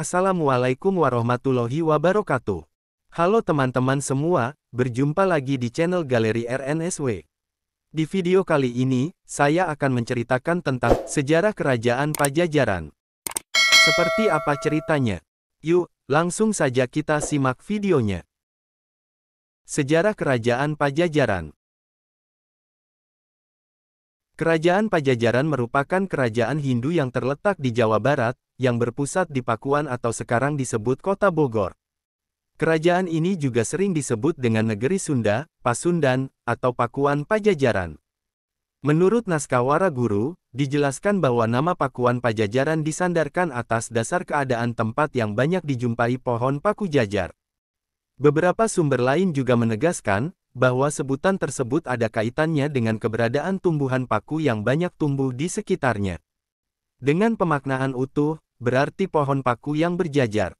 Assalamualaikum warahmatullahi wabarakatuh. Halo teman-teman semua, berjumpa lagi di channel Galeri RNSW. Di video kali ini, saya akan menceritakan tentang sejarah Kerajaan Pajajaran. Seperti apa ceritanya? Yuk, langsung saja kita simak videonya. Sejarah Kerajaan Pajajaran. Kerajaan Pajajaran merupakan kerajaan Hindu yang terletak di Jawa Barat, yang berpusat di Pakuan atau sekarang disebut Kota Bogor. Kerajaan ini juga sering disebut dengan Negeri Sunda, Pasundan, atau Pakuan Pajajaran. Menurut naskah Waraguru, dijelaskan bahwa nama Pakuan Pajajaran disandarkan atas dasar keadaan tempat yang banyak dijumpai pohon paku jajar. Beberapa sumber lain juga menegaskan bahwa sebutan tersebut ada kaitannya dengan keberadaan tumbuhan paku yang banyak tumbuh di sekitarnya. Dengan pemaknaan utuh, berarti pohon paku yang berjajar.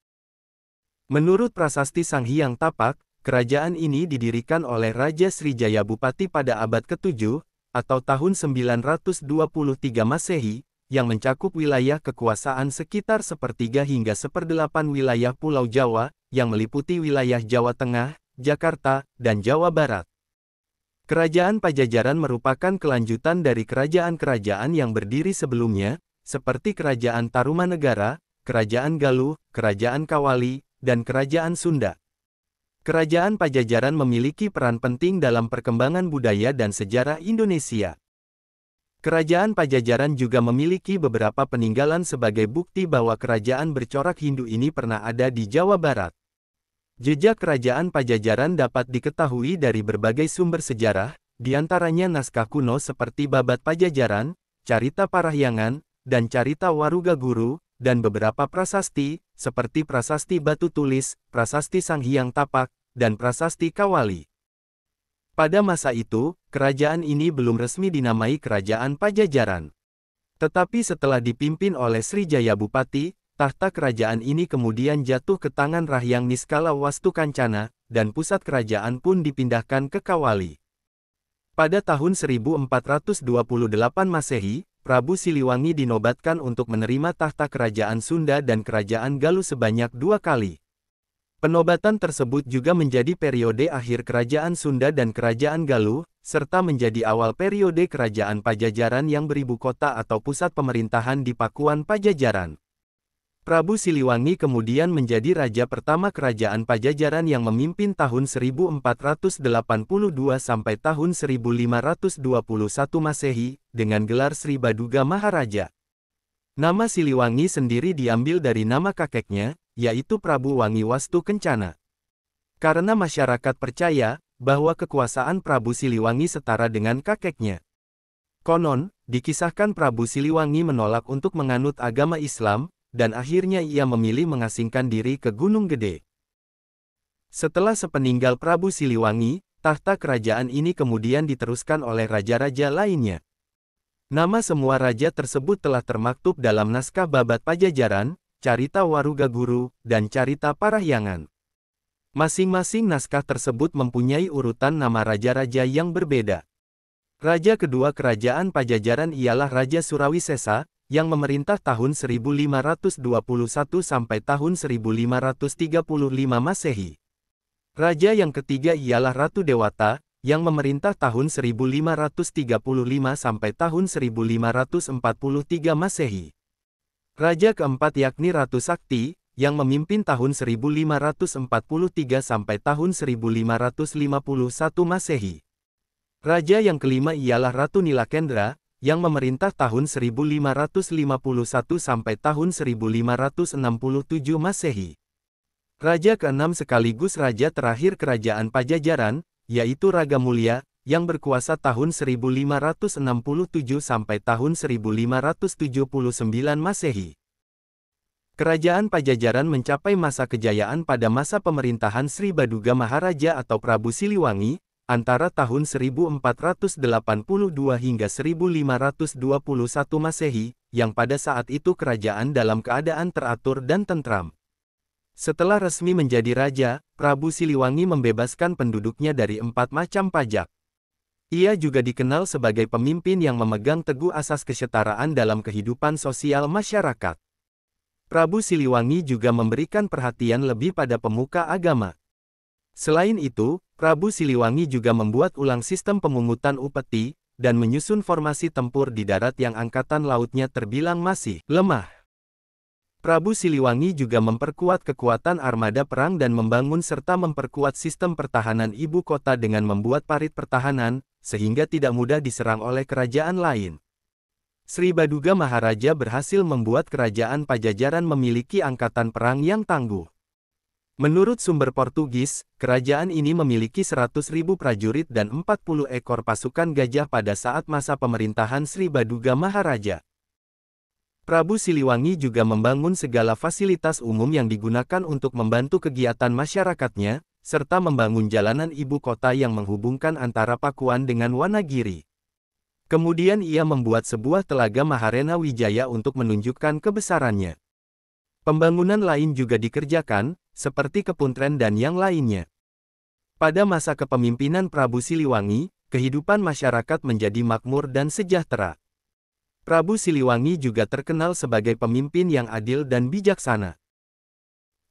Menurut prasasti Sang Hyang Tapak, kerajaan ini didirikan oleh Raja Srijaya Bupati pada abad ke-7, atau tahun 923 Masehi, yang mencakup wilayah kekuasaan sekitar sepertiga hingga seperdelapan wilayah Pulau Jawa, yang meliputi wilayah Jawa Tengah, Jakarta, dan Jawa Barat. Kerajaan Pajajaran merupakan kelanjutan dari kerajaan-kerajaan yang berdiri sebelumnya, seperti Kerajaan Tarumanegara, Kerajaan Galuh, Kerajaan Kawali, dan Kerajaan Sunda. Kerajaan Pajajaran memiliki peran penting dalam perkembangan budaya dan sejarah Indonesia. Kerajaan Pajajaran juga memiliki beberapa peninggalan sebagai bukti bahwa kerajaan bercorak Hindu ini pernah ada di Jawa Barat. Jejak Kerajaan Pajajaran dapat diketahui dari berbagai sumber sejarah, diantaranya naskah kuno seperti Babat Pajajaran, Carita Parahyangan, dan Carita Warugaguru, dan beberapa prasasti, seperti Prasasti Batu Tulis, Prasasti Sang Hyang Tapak, dan Prasasti Kawali. Pada masa itu, kerajaan ini belum resmi dinamai Kerajaan Pajajaran. Tetapi setelah dipimpin oleh Srijaya Bupati, tahta kerajaan ini kemudian jatuh ke tangan Rahyang Niskala Wastukancana, dan pusat kerajaan pun dipindahkan ke Kawali. Pada tahun 1428 Masehi, Prabu Siliwangi dinobatkan untuk menerima tahta kerajaan Sunda dan kerajaan Galuh sebanyak 2 kali. Penobatan tersebut juga menjadi periode akhir kerajaan Sunda dan kerajaan Galuh, serta menjadi awal periode kerajaan Pajajaran yang beribu kota atau pusat pemerintahan di Pakuan Pajajaran. Prabu Siliwangi kemudian menjadi raja pertama kerajaan Pajajaran yang memimpin tahun 1482 sampai tahun 1521 Masehi, dengan gelar Sri Baduga Maharaja. Nama Siliwangi sendiri diambil dari nama kakeknya, yaitu Prabu Wangi Wastu Kencana. Karena masyarakat percaya bahwa kekuasaan Prabu Siliwangi setara dengan kakeknya. Konon, dikisahkan Prabu Siliwangi menolak untuk menganut agama Islam, dan akhirnya ia memilih mengasingkan diri ke Gunung Gede. Setelah sepeninggal Prabu Siliwangi, tahta kerajaan ini kemudian diteruskan oleh raja-raja lainnya. Nama semua raja tersebut telah termaktub dalam naskah Babat Pajajaran, Carita Warugaguru, dan Carita Parahyangan. Masing-masing naskah tersebut mempunyai urutan nama raja-raja yang berbeda. Raja kedua kerajaan Pajajaran ialah Raja Surawisesa, yang memerintah tahun 1521 sampai tahun 1535 Masehi. Raja yang ketiga ialah Ratu Dewata, yang memerintah tahun 1535 sampai tahun 1543 Masehi. Raja keempat yakni Ratu Sakti, yang memimpin tahun 1543 sampai tahun 1551 Masehi. Raja yang kelima ialah Ratu Nilakendra, yang memerintah tahun 1551 sampai tahun 1567 Masehi. Raja keenam sekaligus raja terakhir kerajaan Pajajaran, yaitu Ragamulya, yang berkuasa tahun 1567 sampai tahun 1579 Masehi. Kerajaan Pajajaran mencapai masa kejayaan pada masa pemerintahan Sri Baduga Maharaja atau Prabu Siliwangi, antara tahun 1482 hingga 1521 Masehi, yang pada saat itu kerajaan dalam keadaan teratur dan tentram. Setelah resmi menjadi raja, Prabu Siliwangi membebaskan penduduknya dari 4 macam pajak. Ia juga dikenal sebagai pemimpin yang memegang teguh asas kesetaraan dalam kehidupan sosial masyarakat. Prabu Siliwangi juga memberikan perhatian lebih pada pemuka agama. Selain itu, Prabu Siliwangi juga membuat ulang sistem pemungutan upeti, dan menyusun formasi tempur di darat yang angkatan lautnya terbilang masih lemah. Prabu Siliwangi juga memperkuat kekuatan armada perang dan membangun serta memperkuat sistem pertahanan ibu kota dengan membuat parit pertahanan, sehingga tidak mudah diserang oleh kerajaan lain. Sri Baduga Maharaja berhasil membuat kerajaan Pajajaran memiliki angkatan perang yang tangguh. Menurut sumber Portugis, kerajaan ini memiliki 100.000 prajurit dan 40 ekor pasukan gajah pada saat masa pemerintahan Sri Baduga Maharaja. Prabu Siliwangi juga membangun segala fasilitas umum yang digunakan untuk membantu kegiatan masyarakatnya, serta membangun jalanan ibu kota yang menghubungkan antara Pakuan dengan Wanagiri. Kemudian ia membuat sebuah telaga Maharena Wijaya untuk menunjukkan kebesarannya. Pembangunan lain juga dikerjakan, seperti kepuntren dan yang lainnya. Pada masa kepemimpinan Prabu Siliwangi, kehidupan masyarakat menjadi makmur dan sejahtera. Prabu Siliwangi juga terkenal sebagai pemimpin yang adil dan bijaksana.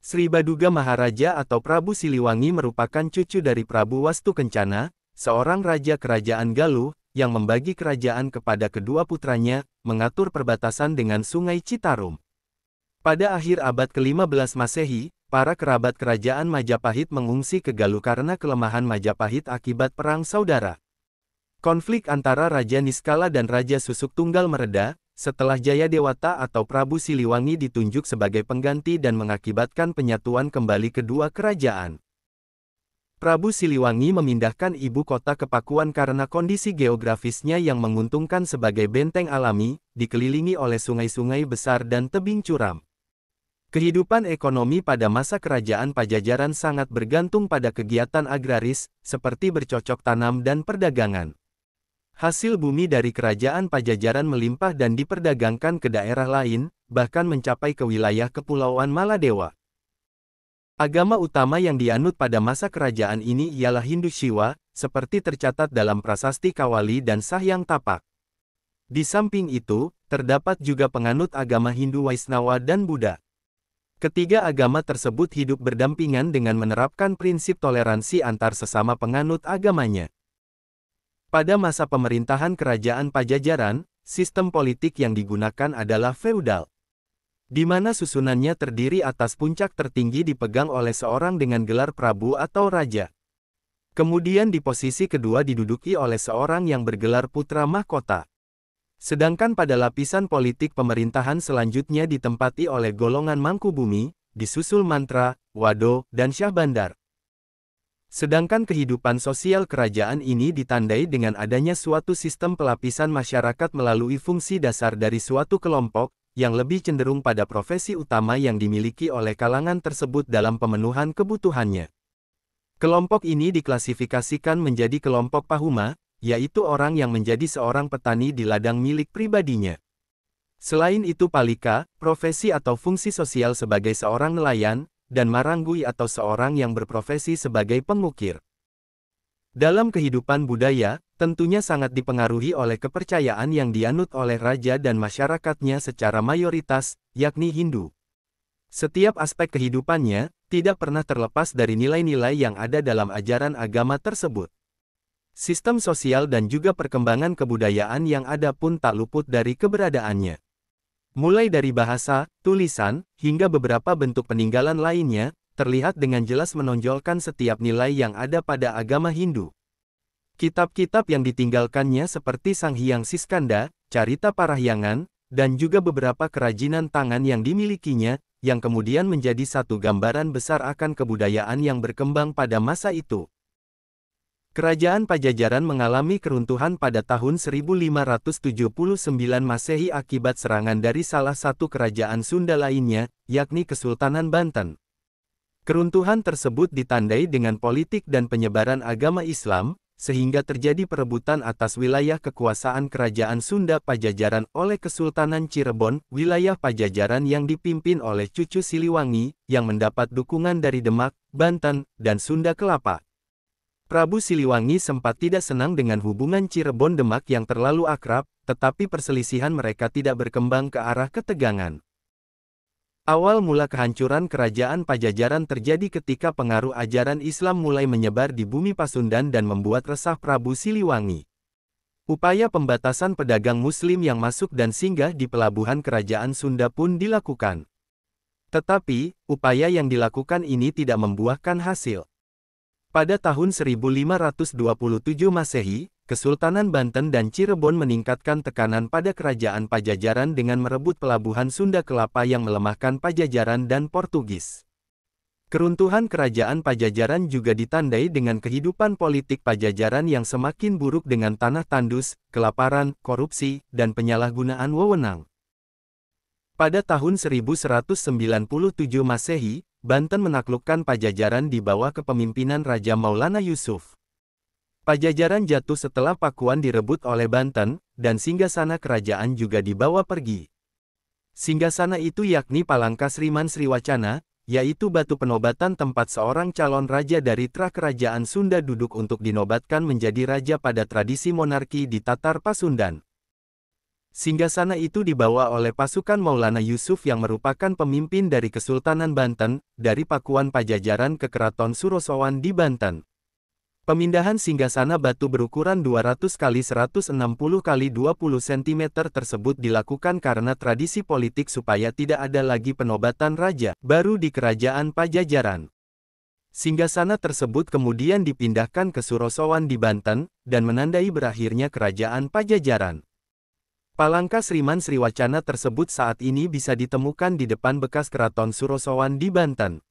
Sri Baduga Maharaja atau Prabu Siliwangi merupakan cucu dari Prabu Wastu Kencana, seorang raja kerajaan Galuh, yang membagi kerajaan kepada kedua putranya, mengatur perbatasan dengan Sungai Citarum. Pada akhir abad ke-15 Masehi, para kerabat kerajaan Majapahit mengungsi ke Galuh karena kelemahan Majapahit akibat Perang Saudara. Konflik antara Raja Niskala dan Raja Susuk Tunggal mereda, setelah Jayadewata atau Prabu Siliwangi ditunjuk sebagai pengganti dan mengakibatkan penyatuan kembali kedua kerajaan. Prabu Siliwangi memindahkan ibu kota ke Pakuan karena kondisi geografisnya yang menguntungkan sebagai benteng alami, dikelilingi oleh sungai-sungai besar dan tebing curam. Kehidupan ekonomi pada masa kerajaan Pajajaran sangat bergantung pada kegiatan agraris, seperti bercocok tanam dan perdagangan. Hasil bumi dari kerajaan Pajajaran melimpah dan diperdagangkan ke daerah lain, bahkan mencapai ke wilayah Kepulauan Maladewa. Agama utama yang dianut pada masa kerajaan ini ialah Hindu Shiva, seperti tercatat dalam prasasti Kawali dan Sahyang Tapak. Di samping itu, terdapat juga penganut agama Hindu Waisnawa dan Buddha. Ketiga agama tersebut hidup berdampingan dengan menerapkan prinsip toleransi antar sesama penganut agamanya. Pada masa pemerintahan kerajaan Pajajaran, sistem politik yang digunakan adalah feudal, di mana susunannya terdiri atas puncak tertinggi dipegang oleh seorang dengan gelar prabu atau raja. Kemudian di posisi kedua diduduki oleh seorang yang bergelar putra mahkota. Sedangkan pada lapisan politik pemerintahan selanjutnya ditempati oleh golongan Mangkubumi, disusul Mantra, Wado, dan Syahbandar. Sedangkan kehidupan sosial kerajaan ini ditandai dengan adanya suatu sistem pelapisan masyarakat melalui fungsi dasar dari suatu kelompok, yang lebih cenderung pada profesi utama yang dimiliki oleh kalangan tersebut dalam pemenuhan kebutuhannya. Kelompok ini diklasifikasikan menjadi kelompok Pahuma, yaitu orang yang menjadi seorang petani di ladang milik pribadinya. Selain itu Palika, profesi atau fungsi sosial sebagai seorang nelayan, dan Maranggui atau seorang yang berprofesi sebagai pengukir. Dalam kehidupan budaya, tentunya sangat dipengaruhi oleh kepercayaan yang dianut oleh raja dan masyarakatnya secara mayoritas, yakni Hindu. Setiap aspek kehidupannya, tidak pernah terlepas dari nilai-nilai yang ada dalam ajaran agama tersebut. Sistem sosial dan juga perkembangan kebudayaan yang ada pun tak luput dari keberadaannya. Mulai dari bahasa, tulisan, hingga beberapa bentuk peninggalan lainnya, terlihat dengan jelas menonjolkan setiap nilai yang ada pada agama Hindu. Kitab-kitab yang ditinggalkannya seperti Sang Hyang Siskanda, Carita Parahyangan, dan juga beberapa kerajinan tangan yang dimilikinya, yang kemudian menjadi satu gambaran besar akan kebudayaan yang berkembang pada masa itu. Kerajaan Pajajaran mengalami keruntuhan pada tahun 1579 Masehi akibat serangan dari salah satu kerajaan Sunda lainnya, yakni Kesultanan Banten. Keruntuhan tersebut ditandai dengan politik dan penyebaran agama Islam, sehingga terjadi perebutan atas wilayah kekuasaan kerajaan Sunda Pajajaran oleh Kesultanan Cirebon, wilayah Pajajaran yang dipimpin oleh cucu Siliwangi, yang mendapat dukungan dari Demak, Banten, dan Sunda Kelapa. Prabu Siliwangi sempat tidak senang dengan hubungan Cirebon-Demak yang terlalu akrab, tetapi perselisihan mereka tidak berkembang ke arah ketegangan. Awal mula kehancuran kerajaan Pajajaran terjadi ketika pengaruh ajaran Islam mulai menyebar di bumi Pasundan dan membuat resah Prabu Siliwangi. Upaya pembatasan pedagang Muslim yang masuk dan singgah di pelabuhan kerajaan Sunda pun dilakukan. Tetapi, upaya yang dilakukan ini tidak membuahkan hasil. Pada tahun 1527 Masehi, Kesultanan Banten dan Cirebon meningkatkan tekanan pada kerajaan Pajajaran dengan merebut pelabuhan Sunda Kelapa yang melemahkan Pajajaran dan Portugis. Keruntuhan kerajaan Pajajaran juga ditandai dengan kehidupan politik Pajajaran yang semakin buruk dengan tanah tandus, kelaparan, korupsi, dan penyalahgunaan wewenang. Pada tahun 1197 Masehi, Banten menaklukkan Pajajaran di bawah kepemimpinan Raja Maulana Yusuf. Pajajaran jatuh setelah Pakuan direbut oleh Banten, dan singgasana kerajaan juga dibawa pergi. Singgasana itu yakni Palangka Sriman Sriwacana, yaitu batu penobatan tempat seorang calon raja dari Tra Kerajaan Sunda duduk untuk dinobatkan menjadi raja pada tradisi monarki di Tatar Pasundan. Singgasana itu dibawa oleh pasukan Maulana Yusuf yang merupakan pemimpin dari Kesultanan Banten, dari Pakuan Pajajaran ke Keraton Surosowan di Banten. Pemindahan singgasana batu berukuran 200 x 160 x 20 cm tersebut dilakukan karena tradisi politik supaya tidak ada lagi penobatan raja baru di kerajaan Pajajaran. Singgasana tersebut kemudian dipindahkan ke Surosowan di Banten, dan menandai berakhirnya kerajaan Pajajaran. Palangka Sriman Sriwacana tersebut saat ini bisa ditemukan di depan bekas Keraton Surosowan di Banten.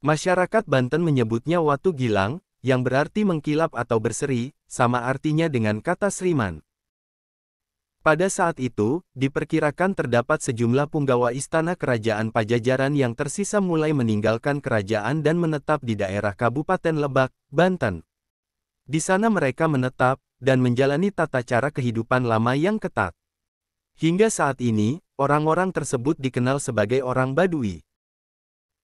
Masyarakat Banten menyebutnya Watu Gilang, yang berarti mengkilap atau berseri, sama artinya dengan kata Sriman. Pada saat itu, diperkirakan terdapat sejumlah punggawa istana kerajaan Pajajaran yang tersisa mulai meninggalkan kerajaan dan menetap di daerah Kabupaten Lebak, Banten. Di sana mereka menetap, dan menjalani tata cara kehidupan lama yang ketat. Hingga saat ini, orang-orang tersebut dikenal sebagai orang Badui.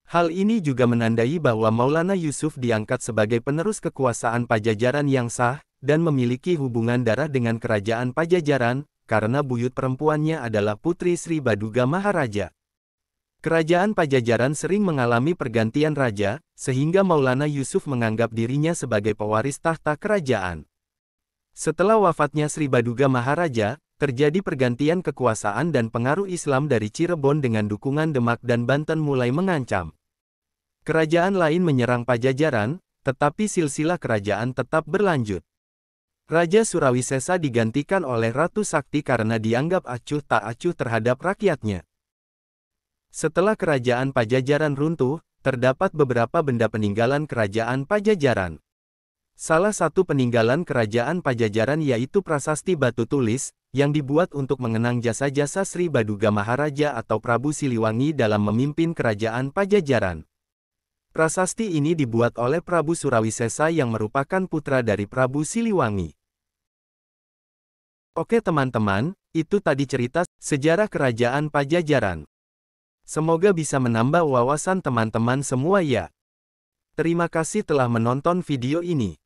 Hal ini juga menandai bahwa Maulana Yusuf diangkat sebagai penerus kekuasaan Pajajaran yang sah, dan memiliki hubungan darah dengan kerajaan Pajajaran, karena buyut perempuannya adalah Putri Sri Baduga Maharaja. Kerajaan Pajajaran sering mengalami pergantian raja, sehingga Maulana Yusuf menganggap dirinya sebagai pewaris tahta kerajaan. Setelah wafatnya Sri Baduga Maharaja, terjadi pergantian kekuasaan dan pengaruh Islam dari Cirebon dengan dukungan Demak dan Banten mulai mengancam. Kerajaan lain menyerang Pajajaran, tetapi silsilah kerajaan tetap berlanjut. Raja Surawisesa digantikan oleh Ratu Sakti karena dianggap acuh tak acuh terhadap rakyatnya. Setelah kerajaan Pajajaran runtuh, terdapat beberapa benda peninggalan kerajaan Pajajaran. Salah satu peninggalan kerajaan Pajajaran yaitu prasasti batu tulis, yang dibuat untuk mengenang jasa-jasa Sri Baduga Maharaja atau Prabu Siliwangi dalam memimpin kerajaan Pajajaran. Prasasti ini dibuat oleh Prabu Surawisesa yang merupakan putra dari Prabu Siliwangi. Oke teman-teman, itu tadi cerita sejarah kerajaan Pajajaran. Semoga bisa menambah wawasan teman-teman semua ya. Terima kasih telah menonton video ini.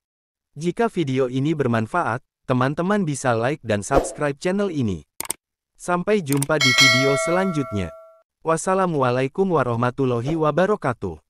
Jika video ini bermanfaat, teman-teman bisa like dan subscribe channel ini. Sampai jumpa di video selanjutnya. Wassalamualaikum warahmatullahi wabarakatuh.